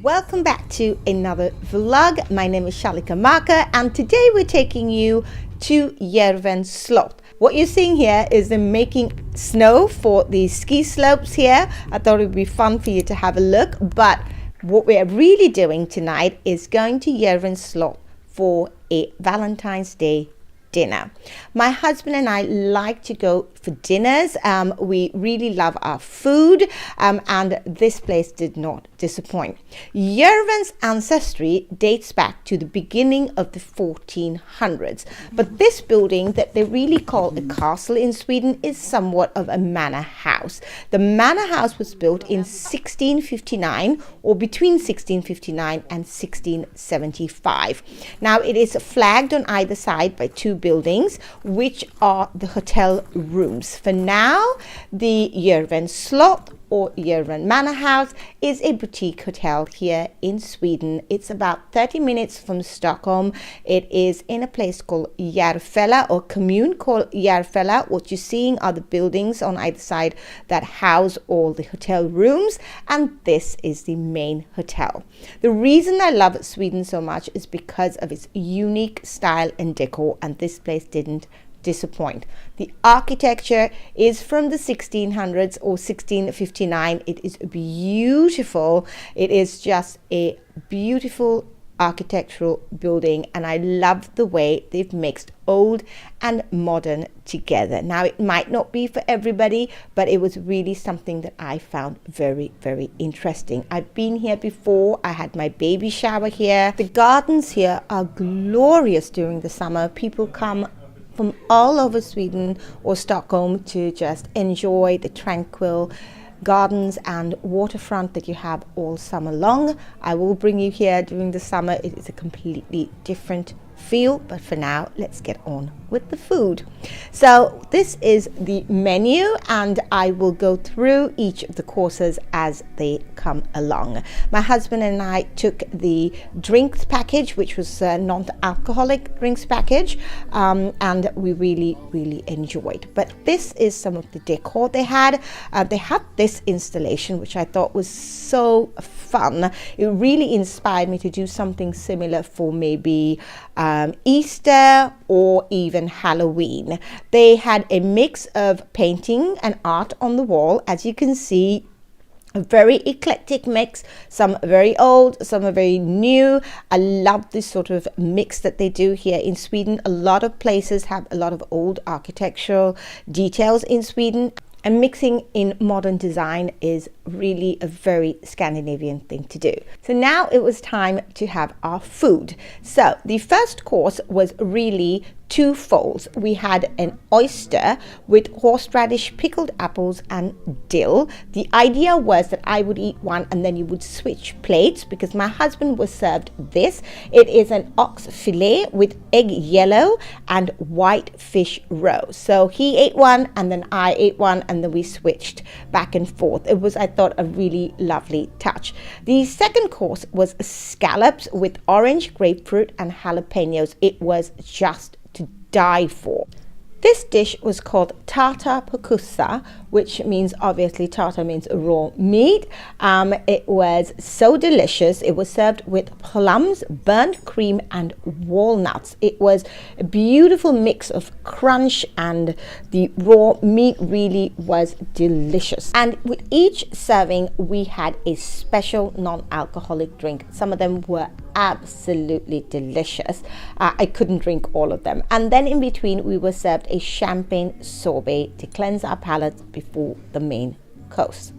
Welcome back to another vlog. My name is Shalika Marker and today we're taking you to Järven Slott. What you're seeing here is them making snow for the ski slopes here. I thought it would be fun for you to have a look, but what we're really doing tonight is going to Järven Slott for a Valentine's Day dinner. My husband and I like to go for dinners. We really love our food, and this place did not disappoint. Järven's ancestry dates back to the beginning of the 1400s, but this building that they really call a castle in Sweden is somewhat of a manor house. The manor house was built in 1659 or between 1659 and 1675. Now it is flagged on either side by two buildings, which are the hotel rooms. For now, the Järven Slott or Järven Manor House is a boutique hotel here in Sweden. It's about 30 minutes from Stockholm. It is in a place called Järfälla, or commune called Järfälla. What you're seeing are the buildings on either side that house all the hotel rooms, and this is the main hotel. The reason I love Sweden so much is because of its unique style and decor, and this place didn't disappoint. The architecture is from the 1600s or 1659. It is beautiful. It is just a beautiful architectural building, and I love the way they've mixed old and modern together. Now it might not be for everybody, but it was really something that I found very, very interesting. I've been here before. I had my baby shower here. The gardens here are glorious during the summer. People come from all over Sweden or Stockholm to just enjoy the tranquil gardens and waterfront that you have all summer long. I will bring you here during the summer. It is a completely different feel, but for now let's get on with the food. So this is the menu, and I will go through each of the courses as they come along. My husband and I took the drinks package, which was a non-alcoholic drinks package, and we really enjoyed. But this is some of the decor they had. They had this installation which I thought was so fun. It really inspired me to do something similar for maybe Easter or even Halloween. They had a mix of painting and art on the wall. As you can see, a very eclectic mix. Some are very old, some are very new. I love this sort of mix that they do here in Sweden. A lot of places have a lot of old architectural details in Sweden, and mixing in modern design is really a very Scandinavian thing to do. So now it was time to have our food. So the first course was really twofold. We had an oyster with horseradish, pickled apples and dill. The idea was that I would eat one and then you would switch plates, because my husband was served this. It is an ox fillet with egg yellow and white fish roe. So he ate one and then I ate one, and then we switched back and forth. It was, I thought, a really lovely touch. The second course was scallops with orange, grapefruit and jalapenos. It was just to die for. This dish was called tartar på kossa, which means, obviously tartar means raw meat. It was so delicious. It was served with plums, burnt cream and walnuts. It was a beautiful mix of crunch, and the raw meat really was delicious. And with each serving we had a special non-alcoholic drink. Some of them were absolutely delicious. I couldn't drink all of them. And then in between we were served a champagne sorbet to cleanse our palates before the main course.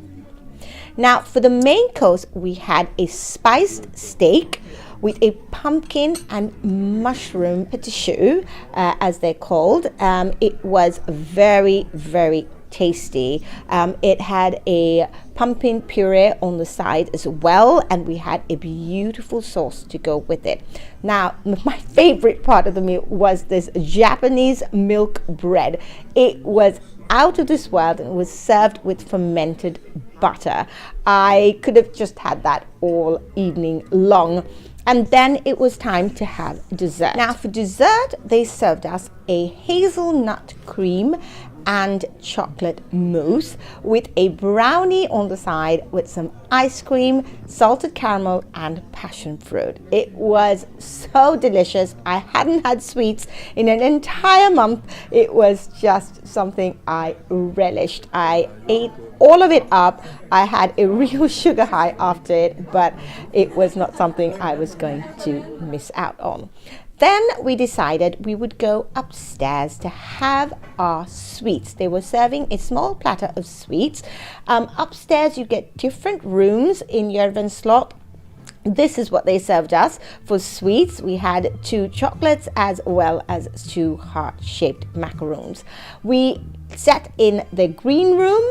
Now for the main course we had a spiced steak with a pumpkin and mushroom petit choux, as they're called. It was very, very tasty. It had a pumpkin puree on the side as well, and we had a beautiful sauce to go with it. Now my favorite part of the meal was this Japanese milk bread. It was out of this world and was served with fermented butter. I could have just had that all evening long. And then it was time to have dessert. Now for dessert, they served us a hazelnut cream and chocolate mousse with a brownie on the side with some ice cream, salted caramel and passion fruit. It was so delicious. I hadn't had sweets in an entire month. It was just something I relished. I ate all of it up. I had a real sugar high after it, but it was not something I was going to miss out on. Then we decided we would go upstairs to have our sweets. They were serving a small platter of sweets. Upstairs you get different rooms in Järven Slott. This is what they served us for sweets. We had 2 chocolates as well as 2 heart-shaped macaroons. We sat in the green room,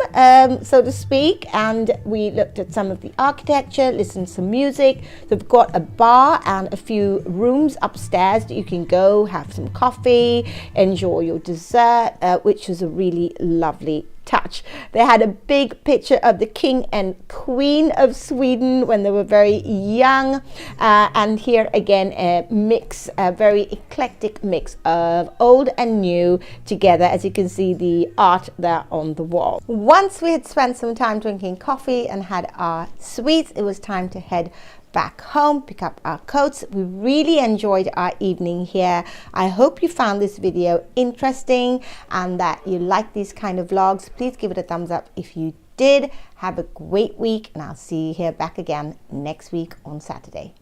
so to speak, and we looked at some of the architecture, listened to some music. They've got a bar and a few rooms upstairs that you can go have some coffee, enjoy your dessert, which was a really lovely touch. They had a big picture of the King and Queen of Sweden when they were very young, and here again a very eclectic mix of old and new together, as you can see the art there on the wall. Once we had spent some time drinking coffee and had our sweets, it was time to head back home, pick up our coats. We really enjoyed our evening here. I hope you found this video interesting and that you like these kind of vlogs. Please give it a thumbs up if you did. Have a great week, and I'll see you here back again next week on Saturday.